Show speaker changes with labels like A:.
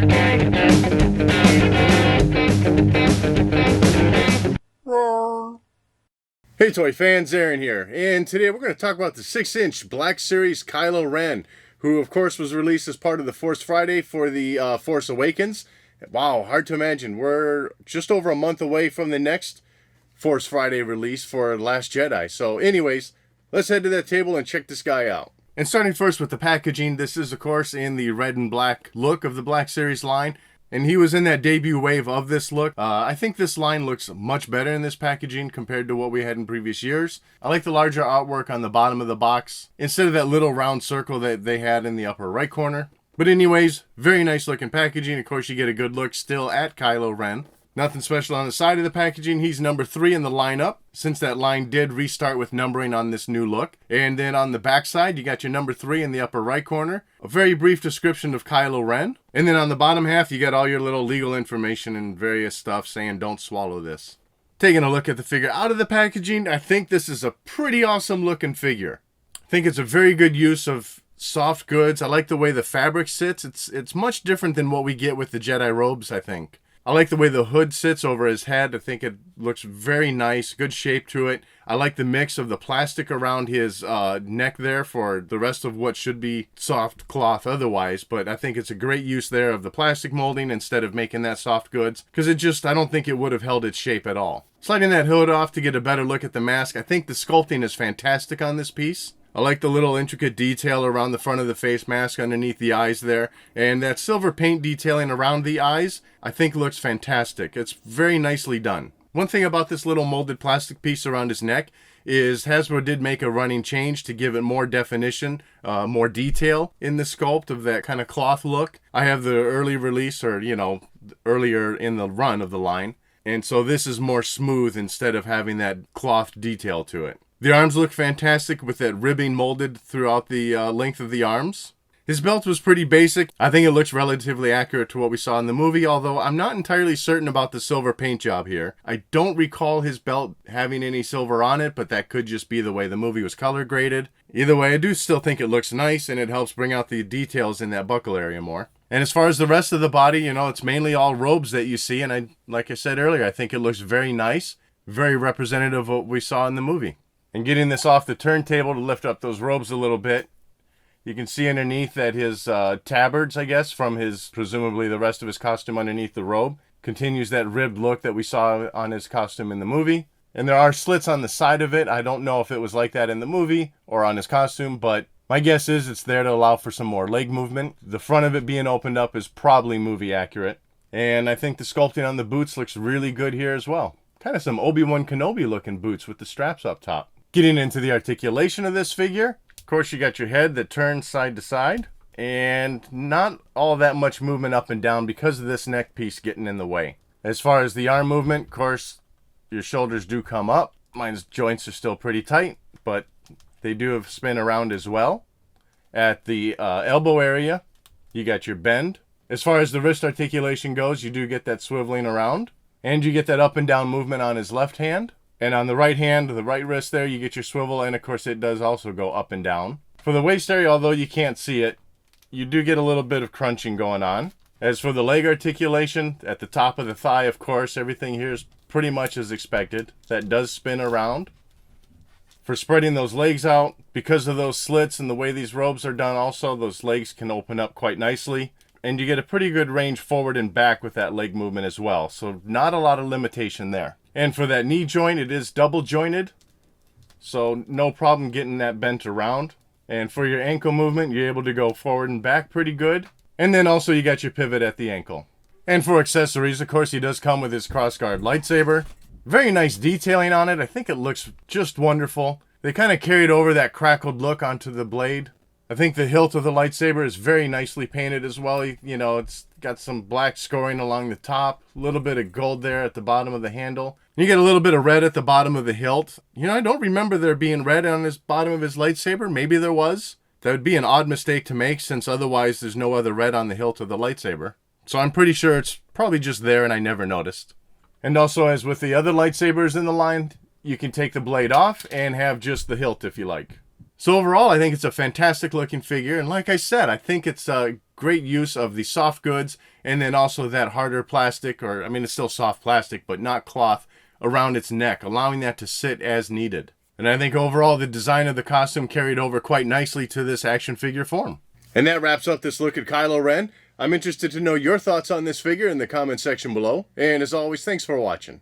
A: Hey toy fans, Aaron here, and today we're going to talk about the 6-inch Black Series Kylo Ren, who of course was released as part of the Force Friday for the Force Awakens. Wow, hard to imagine. We're just over a month away from the next Force Friday release for Last Jedi. So anyways, let's head to that table and check this guy out. And starting first with the packaging, this is of course in the red and black look of the Black Series line. And he was in that debut wave of this look. I think this line looks much better in this packaging compared to what we had in previous years. I like the larger artwork on the bottom of the box instead of that little round circle that they had in the upper right corner. But anyways, very nice looking packaging. Of course, you get a good look still at Kylo Ren. Nothing special on the side of the packaging. He's number 3 in the lineup, since that line did restart with numbering on this new look. And then on the back side, you got your number 3 in the upper right corner. A very brief description of Kylo Ren. And then on the bottom half, you got all your little legal information and various stuff saying don't swallow this. Taking a look at the figure out of the packaging, I think this is a pretty awesome looking figure. I think it's a very good use of soft goods. I like the way the fabric sits. It's much different than what we get with the Jedi robes, I think. I like the way the hood sits over his head. I think it looks very nice, good shape to it. I like the mix of the plastic around his neck there for the rest of what should be soft cloth otherwise, but I think it's a great use there of the plastic molding instead of making that soft goods, because I don't think it would have held its shape at all. Sliding that hood off to get a better look at the mask, I think the sculpting is fantastic on this piece. I like the little intricate detail around the front of the face mask underneath the eyes there. And that silver paint detailing around the eyes, I think looks fantastic. It's very nicely done. One thing about this little molded plastic piece around his neck is Hasbro did make a running change to give it more definition, more detail in the sculpt of that kind of cloth look. I have the early release, or earlier in the run of the line. And so this is more smooth instead of having that cloth detail to it. The arms look fantastic with that ribbing molded throughout the length of the arms. His belt was pretty basic. I think it looks relatively accurate to what we saw in the movie, although I'm not entirely certain about the silver paint job here. I don't recall his belt having any silver on it, but that could just be the way the movie was color graded. Either way, I do still think it looks nice, and it helps bring out the details in that buckle area more. And as far as the rest of the body, it's mainly all robes that you see, and like I said earlier, I think it looks very nice, very representative of what we saw in the movie. And getting this off the turntable to lift up those robes a little bit, you can see underneath that his tabards, I guess, from presumably the rest of his costume underneath the robe, continues that ribbed look that we saw on his costume in the movie. And there are slits on the side of it. I don't know if it was like that in the movie or on his costume, but my guess is it's there to allow for some more leg movement. The front of it being opened up is probably movie accurate. And I think the sculpting on the boots looks really good here as well. Kind of some Obi-Wan Kenobi looking boots with the straps up top. Getting into the articulation of this figure, of course you got your head that turns side to side, and not all that much movement up and down because of this neck piece getting in the way. As far as the arm movement, of course, your shoulders do come up. Mine's joints are still pretty tight, but they do have spin around as well. At the elbow area, you got your bend. As far as the wrist articulation goes, you do get that swiveling around, and you get that up and down movement on his left hand. And on the right hand, the right wrist there, you get your swivel, and of course it does also go up and down. For the waist area, although you can't see it, you do get a little bit of crunching going on. As for the leg articulation, at the top of the thigh, of course, everything here is pretty much as expected. That does spin around. For spreading those legs out, because of those slits and the way these robes are done also, those legs can open up quite nicely. And you get a pretty good range forward and back with that leg movement as well. So not a lot of limitation there. And for that knee joint, it is double jointed, so no problem getting that bent around. And for your ankle movement, you're able to go forward and back pretty good. And then also you got your pivot at the ankle. And for accessories, of course, he does come with his crossguard lightsaber. Very nice detailing on it. I think it looks just wonderful. They kind of carried over that crackled look onto the blade. I think the hilt of the lightsaber is very nicely painted as well. It's got some black scoring along the top, a little bit of gold there at the bottom of the handle. You get a little bit of red at the bottom of the hilt. I don't remember there being red on the bottom of his lightsaber. Maybe there was. That would be an odd mistake to make, since otherwise there's no other red on the hilt of the lightsaber. So I'm pretty sure it's probably just there and I never noticed. And also, as with the other lightsabers in the line, you can take the blade off and have just the hilt if you like. So overall, I think it's a fantastic looking figure, and like I said, I think it's a great use of the soft goods and then also that harder plastic, or I mean it's still soft plastic, but not cloth, around its neck, allowing that to sit as needed. And I think overall the design of the costume carried over quite nicely to this action figure form. And that wraps up this look at Kylo Ren. I'm interested to know your thoughts on this figure in the comment section below. And as always, thanks for watching.